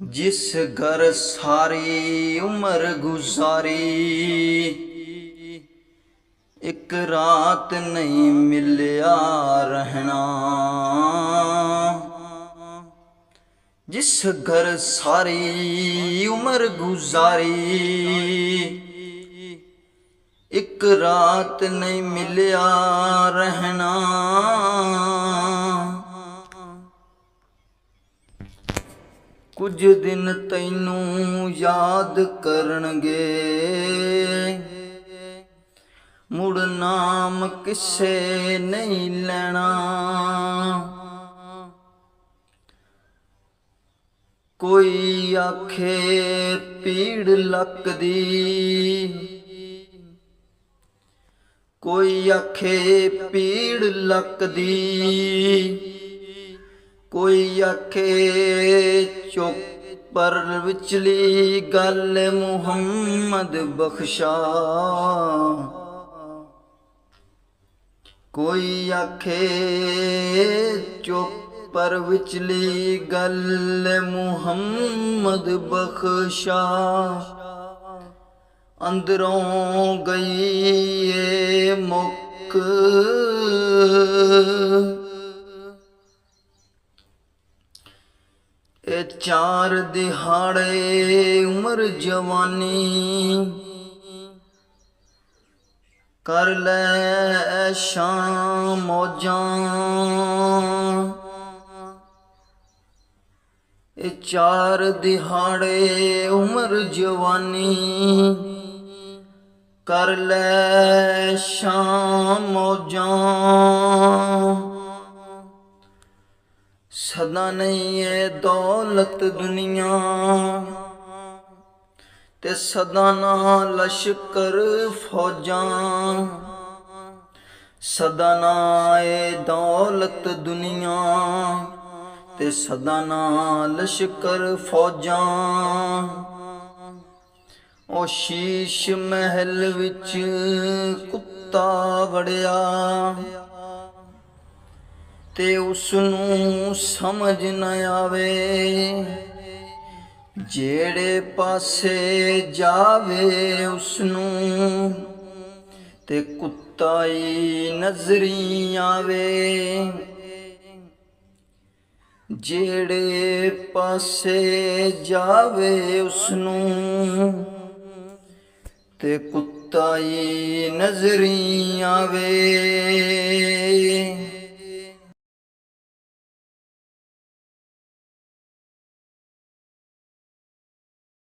जिस घर सारी उम्र गुजारी, एक रात नहीं मिलया रहना। जिस घर सारी उम्र गुजारी, एक रात नहीं मिलया रहना। कुछ दिन तैनू याद करनगे, मुड़ नाम किसे नहीं लेना। कोई आखे पीड़ लकदी, कोई आखे पीड़ लकदी, कोई आखे चुप पर विचली गल मुहम्मद बख्शा। कोई आखे चुप पर विचली गल मुहम्मद बख्शा। अंदरों गई ये मुक, ए चार दिहाड़े उम्र जवानी। कर ले शाम मौजां, ए चार दिहाड़े उम्र जवानी। कर ले शाम मौजां, सदा नहीं है दौलत दुनिया, ते सदा ना लश्कर फौजां। सदा ना ए दौलत दुनिया, ते सदा ना लश्कर फौजां। ओ शीश महल विच कुत्ता वड़िया, ते उसनू समझ न आवे। जेड़े पासे जावे उसनू, ते कुत्ता ही नजरी आवे। जेड़े पासे जावे उसनू, ते कुत्ता ही नजरी आवे।